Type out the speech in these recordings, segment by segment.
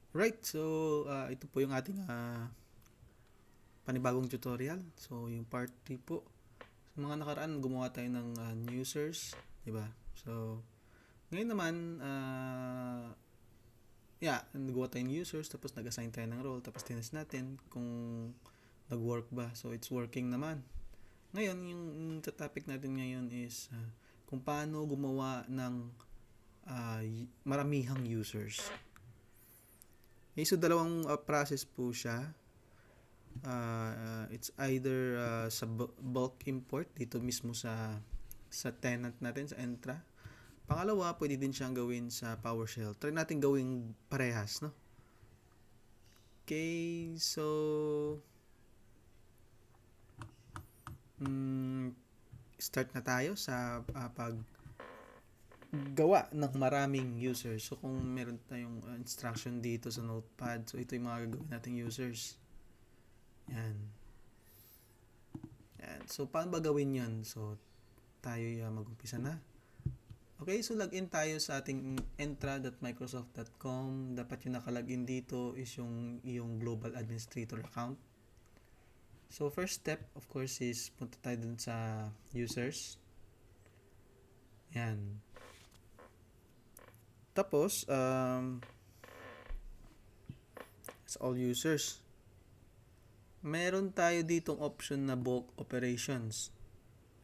Right, so ito po yung ating panibagong tutorial. So yung part 3 po. Sa mga nakaraan, gumawa tayo ng new users, di ba? So ngayon naman, nagawa tayo ng users, tapos nag-assign tayo ng role, tapos tinest natin kung nag-work ba. So it's working naman. Ngayon, yung topic natin ngayon is kung paano gumawa ng maramihang users. Okay, so dalawang process po siya. It's either sa bulk import dito mismo sa tenant natin sa Entra. Pangalawa, pwede din siyang gawin sa PowerShell. Try natin gawing parehas, no? Okay, so start na tayo sa paggawa ng maraming users. So kung meron tayong instruction dito sa notepad, so ito yung mga gagawin nating users. Yan. Yan. So paano ba gawin yan? So tayo mag-umpisa na. Okay, so login tayo sa ating entra.microsoft.com. Dapat yung nakalagin dito is yung global administrator account. So first step, of course, is punta tayo dun sa users. Yan. Tapos, it's all users. Meron tayo ditong option na bulk operations.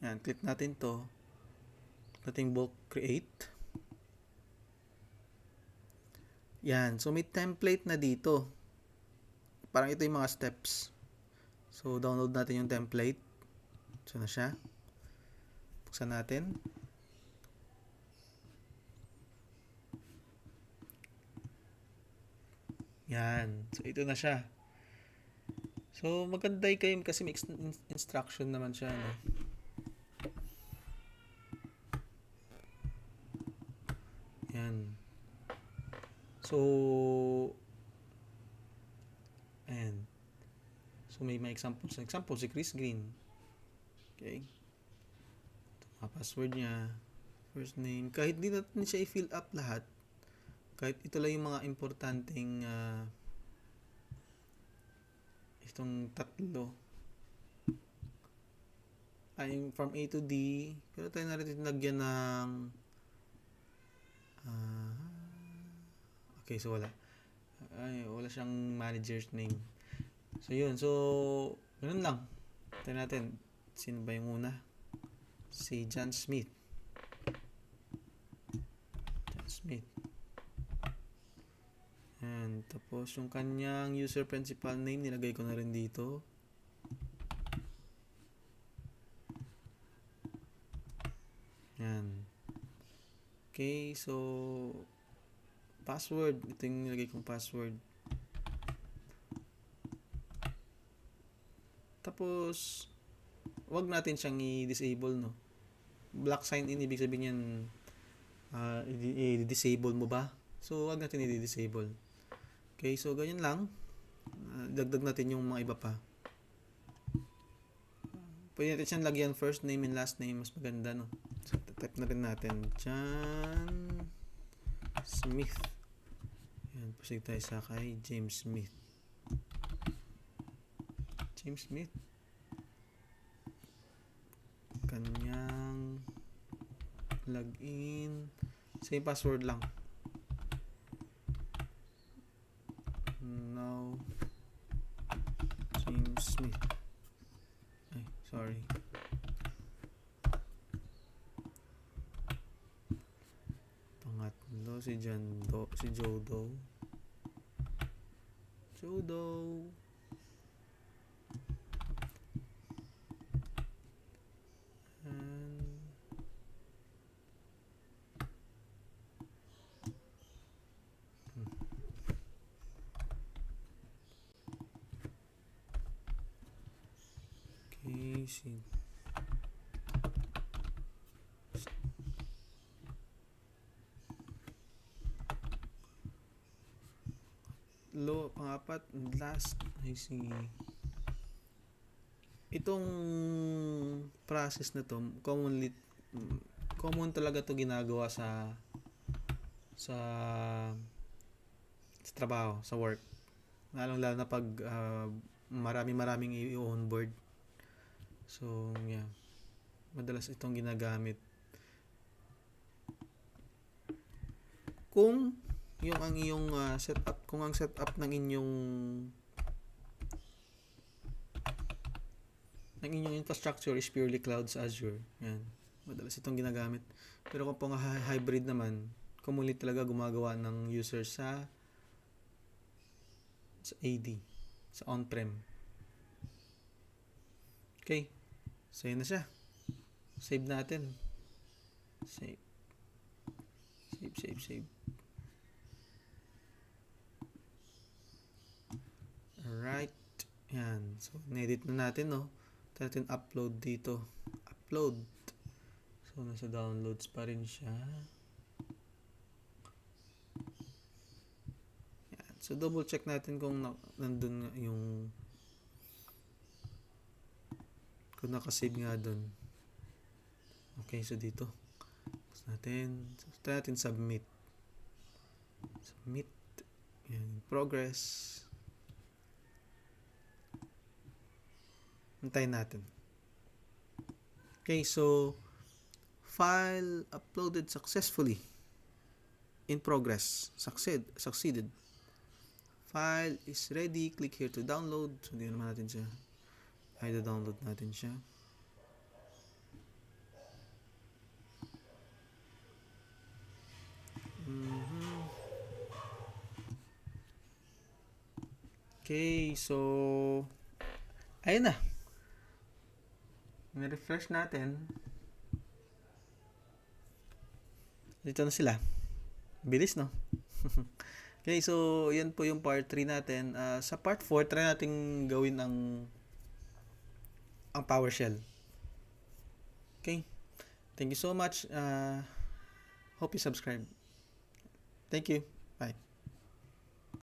Yan, click natin to. Nating bulk create. Yan, so may template na dito. Parang ito yung mga steps. So download natin yung template. So na siya. Buksan natin. Yan, so ito na siya. So maganda kayo kasi may instruction naman siya, no? Yan. So ayan. So may example. Sa example, si Chris Green. Okay. Ito mga password niya. First name. Kahit di natin siya i-fill up lahat. Kahit ito lang yung mga importanteng itong tatlo. Ay, from A to D. Pero tayo na rin lagyan ng okay, so wala. Ay, wala siyang manager's name. So yun, so ganun lang. Tayo natin, sino ba yung una? Si John Smith. John Smith. And tapos yung kanyang user principal name, nilagay ko na rin dito. Yan. Okay, so password. Ito yung nilagay kong password. Tapos, wag natin siyang i-disable, no? Black sign in, ibig sabihin yan, i-disable mo ba? So, wag natin i-disable. Okay, so ganyan lang. Dagdag natin yung mga iba pa. Pwede natin siyang lagyan first name and last name. Mas maganda, no? So, type na rin natin. John Smith. Yan, pasig tayo sa kay James Smith. James Smith. Kanyang login. Same password lang. No. James Smith. Ay, sorry. Pangatlo, si Joe Doe. Joe Doe. Okay, pangapat, last, ay si itong process na to, common talaga to ginagawa sa sa trabaho, sa work. Lalong-lalo na pag maraming i-onboard. So, yeah. Madalas itong ginagamit. Kung yung ang iyong setup, kung ang setup ng inyong infrastructure is purely cloud sa Azure, yan. Madalas itong ginagamit. Pero kung pang hybrid naman, commonly talaga gumagawa ng user sa AD, sa on-prem. Okay. So, yun na siya. Save natin. Save. Alright. Yan. So, in-edit na natin, no? Natin upload dito. Upload. So, nasa downloads pa rin siya. Yan. So, double check natin kung nandun yung kung nakasave nga dun. Okay, so dito. Try natin submit. Submit. Yan. Progress. Hintayin natin. Okay, so file uploaded successfully. In progress. Succeeded. File is ready. Click here to download. So, hindi naman natin siya. Ay, download natin siya. Okay, so ayun na. I-refresh natin. Dito na sila. Bilis, no? Okay, so yan po yung part 3 natin. Sa part 4, try natin gawin ang PowerShell. Okay? Thank you so much. Hope you subscribe. Thank you. Bye.